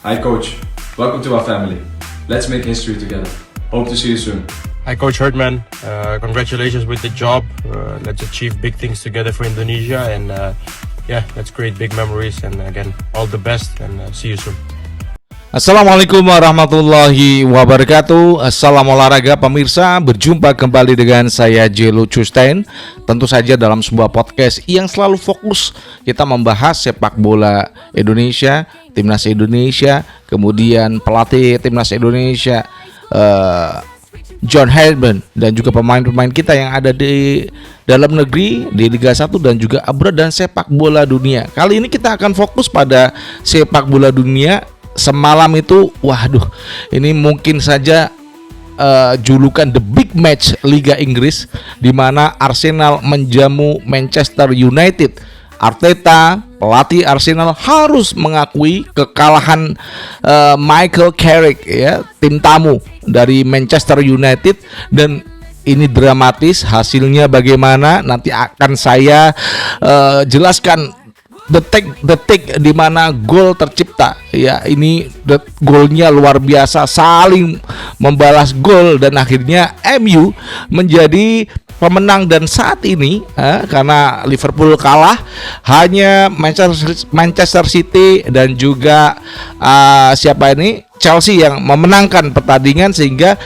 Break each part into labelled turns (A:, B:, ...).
A: Hi coach, welcome to our family. Let's make history together. Hope to see you soon.
B: Hi Coach Herdman, congratulations with the job. Let's achieve big things together for Indonesia and let's create big memories and again all the best and see you soon.
C: Assalamualaikum warahmatullahi wabarakatuh. Salam olahraga pemirsa, berjumpa kembali dengan saya Jelo Custein. Tentu saja dalam sebuah podcast yang selalu fokus kita membahas sepak bola Indonesia, timnas Indonesia, kemudian pelatih timnas Indonesia John Herdman dan juga pemain-pemain kita yang ada di dalam negeri, di Liga 1 dan juga abroad dan sepak bola dunia. Kali ini kita akan fokus pada sepak bola dunia. Semalam itu, ini mungkin saja julukan The Big Match Liga Inggris, di mana Arsenal menjamu Manchester United. Arteta, pelatih Arsenal, harus mengakui kekalahan Michael Carrick, ya, tim tamu dari Manchester United, dan ini dramatis. Hasilnya bagaimana nanti akan saya jelaskan detik di mana gol tercipta. Ya, ini golnya luar biasa, saling membalas gol dan akhirnya MU menjadi pemenang. Dan saat ini karena Liverpool kalah, hanya Manchester City dan juga Chelsea yang memenangkan pertandingan sehingga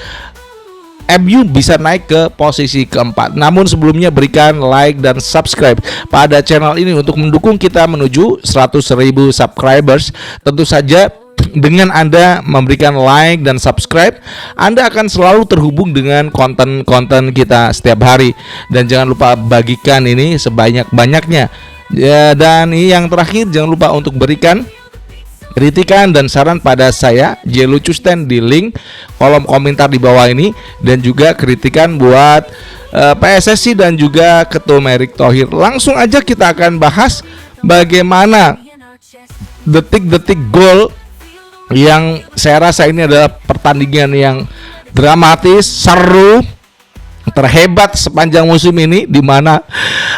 C: MU bisa naik ke posisi keempat. Namun sebelumnya berikan like dan subscribe pada channel ini untuk mendukung kita menuju 100.000 subscribers. Tentu saja dengan Anda memberikan like dan subscribe, Anda akan selalu terhubung dengan konten-konten kita setiap hari. Dan jangan lupa bagikan ini sebanyak-banyaknya. Ya, dan ini yang terakhir, jangan lupa untuk berikan kritikan dan saran pada saya Jelo Custein di link kolom komentar di bawah ini, dan juga kritikan buat PSSI dan juga Ketum Erick Thohir. Langsung aja kita akan bahas bagaimana detik-detik gol yang saya rasa ini adalah pertandingan yang dramatis, seru, terhebat sepanjang musim ini, di mana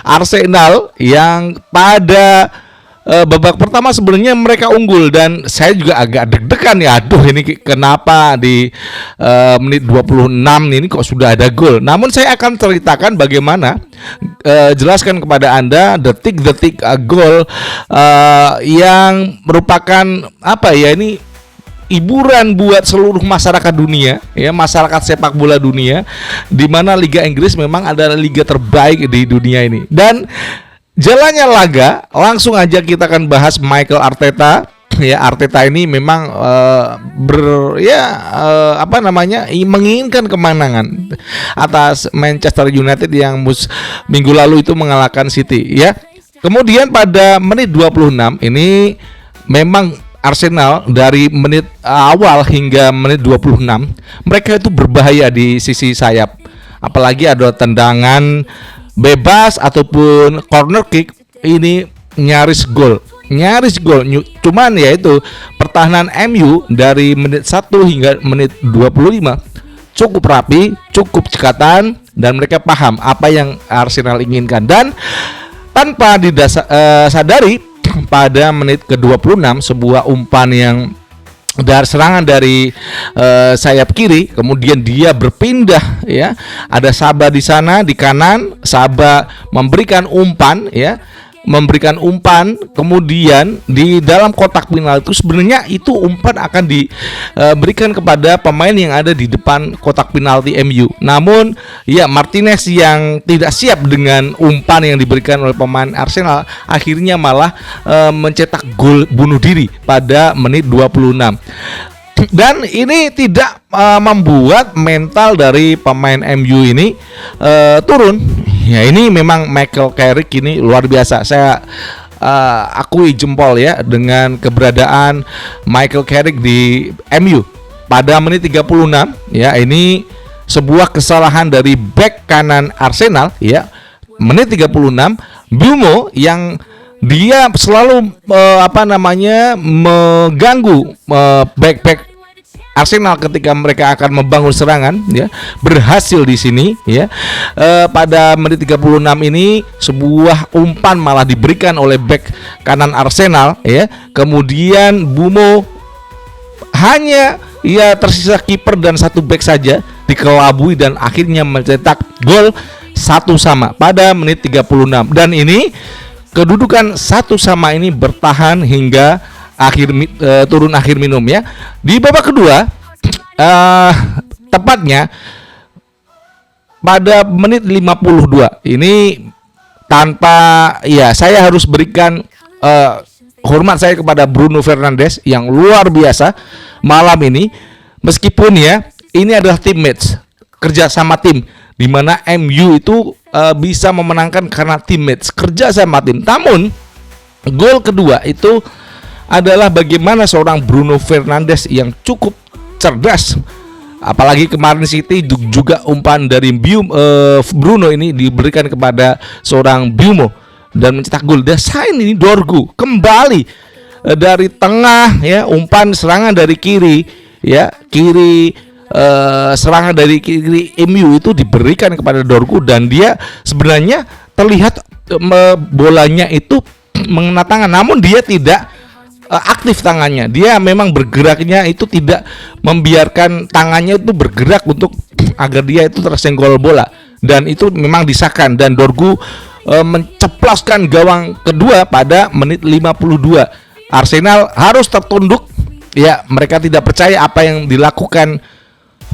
C: Arsenal yang pada babak pertama sebenarnya mereka unggul, dan saya juga agak deg-degan ya. Aduh, ini kenapa di menit 26 ini kok sudah ada gol. Namun saya akan ceritakan bagaimana, jelaskan kepada Anda detik-detik gol yang merupakan ini hiburan buat seluruh masyarakat dunia, ya, masyarakat sepak bola dunia, di mana Liga Inggris memang adalah liga terbaik di dunia ini. Dan jalannya laga, langsung aja kita akan bahas Michael Arteta. Ya, Arteta ini memang menginginkan kemenangan atas Manchester United yang minggu lalu itu mengalahkan City, ya. Kemudian pada menit 26 ini memang Arsenal dari menit awal hingga menit 26 mereka itu berbahaya di sisi sayap. Apalagi ada tendangan bebas ataupun corner kick, ini nyaris gol. Cuman ya itu pertahanan MU dari menit 1 hingga menit 25 cukup rapi, cukup cekatan, dan mereka paham apa yang Arsenal inginkan. Dan tanpa sadari, pada menit ke-26 sebuah umpan yang dari serangan dari sayap kiri, kemudian dia berpindah, ya. Ada Saba di sana di kanan, Saba memberikan umpan, kemudian di dalam kotak penalti itu sebenarnya itu umpan akan diberikan kepada pemain yang ada di depan kotak penalti MU. Namun ya, Martinez yang tidak siap dengan umpan yang diberikan oleh pemain Arsenal akhirnya malah mencetak gol bunuh diri pada menit 26. Dan ini tidak membuat mental dari pemain MU ini turun. Ya, ini memang Michael Carrick ini luar biasa. Saya akui jempol ya dengan keberadaan Michael Carrick di MU. Pada menit 36, ya, ini sebuah kesalahan dari bek kanan Arsenal, ya. Menit 36, Bumo yang dia selalu mengganggu back Arsenal ketika mereka akan membangun serangan, ya, berhasil di sini, ya. Pada menit 36 ini sebuah umpan malah diberikan oleh bek kanan Arsenal, ya. Kemudian Bumo hanya ya tersisa kiper dan satu back saja dikelabui dan akhirnya mencetak gol 1-1 pada menit 36. Dan ini kedudukan 1-1 ini bertahan hingga turun akhir minum ya. Di babak kedua tepatnya pada menit 52 ini tanpa ya saya harus berikan hormat saya kepada Bruno Fernandes yang luar biasa malam ini, meskipun ya ini adalah teammates, kerja sama tim, di mana MU itu bisa memenangkan karena teammates, kerja sama tim. Namun gol kedua itu adalah bagaimana seorang Bruno Fernandes yang cukup cerdas, apalagi kemarin City juga umpan dari Bruno ini diberikan kepada seorang Mbeumo dan mencetak gol. Dan saat ini Dorgu kembali dari tengah ya, umpan serangan dari kiri ya, serangan dari kiri MU itu diberikan kepada Dorgu dan dia sebenarnya terlihat bolanya itu mengena tangan, namun dia tidak aktif tangannya. Dia memang bergeraknya itu tidak membiarkan tangannya itu bergerak untuk agar dia itu tersenggol bola, dan itu memang disahkan dan Dorgu menceploskan gawang kedua pada menit 52. Arsenal harus tertunduk ya, mereka tidak percaya apa yang dilakukan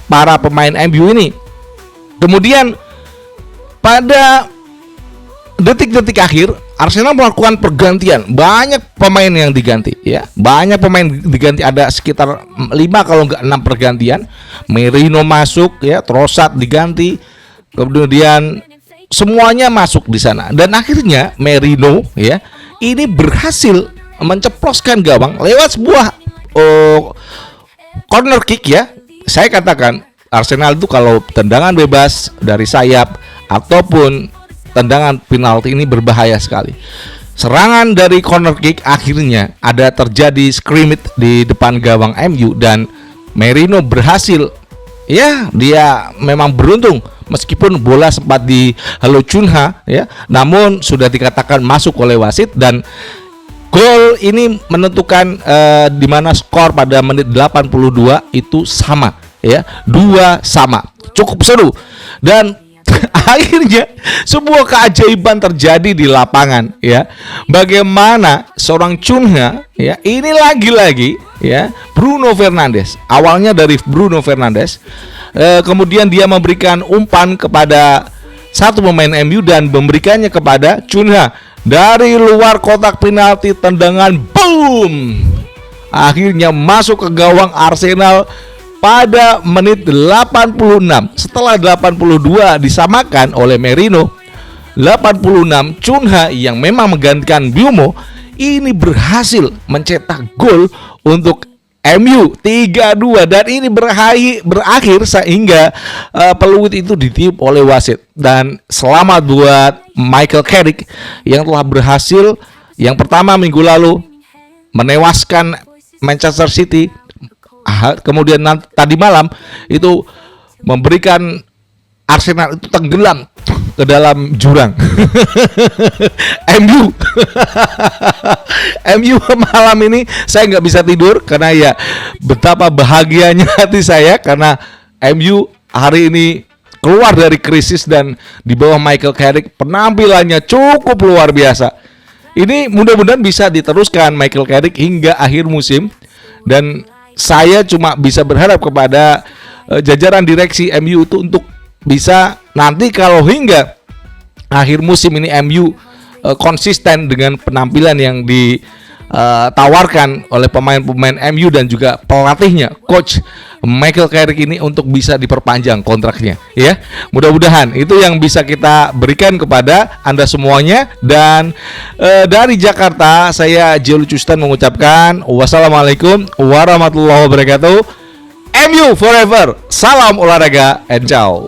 C: para pemain MU ini. Kemudian pada detik-detik akhir Arsenal melakukan pergantian, banyak pemain yang diganti ya, banyak pemain diganti, ada sekitar 5 kalau nggak 6 pergantian. Merino masuk ya, Trossard diganti, kemudian semuanya masuk di sana dan akhirnya Merino ya ini berhasil menceploskan gawang lewat sebuah corner kick ya. Saya katakan Arsenal itu kalau tendangan bebas dari sayap ataupun tendangan penalti ini berbahaya sekali. Serangan dari corner kick akhirnya ada terjadi scrimmage di depan gawang MU dan Merino berhasil ya, dia memang beruntung meskipun bola sempat di Halo Chunha ya, namun sudah dikatakan masuk oleh wasit dan gol ini menentukan di mana skor pada menit 82 itu sama ya, 2-2, cukup seru dan akhirnya sebuah keajaiban terjadi di lapangan ya. Bagaimana seorang Chunha ya, ini lagi-lagi ya Bruno Fernandes, awalnya dari Bruno Fernandes, kemudian dia memberikan umpan kepada satu pemain MU dan memberikannya kepada Chunha dari luar kotak penalti, tendangan boom akhirnya masuk ke gawang Arsenal pada menit 86. Setelah 82 disamakan oleh Merino, 86 Chunha yang memang menggantikan Mbeumo ini berhasil mencetak gol untuk MU 3-2 dan ini berakhir sehingga peluit itu ditiup oleh wasit. Dan selamat buat Michael Carrick yang telah berhasil yang pertama minggu lalu menewaskan Manchester City, kemudian tadi malam itu memberikan Arsenal itu tenggelam ke dalam jurang. MU malam ini saya nggak bisa tidur karena ya betapa bahagianya hati saya karena MU hari ini keluar dari krisis dan di bawah Michael Carrick penampilannya cukup luar biasa. Ini mudah-mudahan bisa diteruskan Michael Carrick hingga akhir musim dan saya cuma bisa berharap kepada jajaran direksi MU itu untuk bisa nanti kalau hingga akhir musim ini MU konsisten dengan penampilan yang ditawarkan oleh pemain-pemain MU dan juga pelatihnya coach Michael Carrick ini untuk bisa diperpanjang kontraknya ya. Mudah-mudahan itu yang bisa kita berikan kepada Anda semuanya dan dari Jakarta saya Jio Lucustan mengucapkan wassalamualaikum warahmatullahi wabarakatuh. MU forever. Salam olahraga and ciao.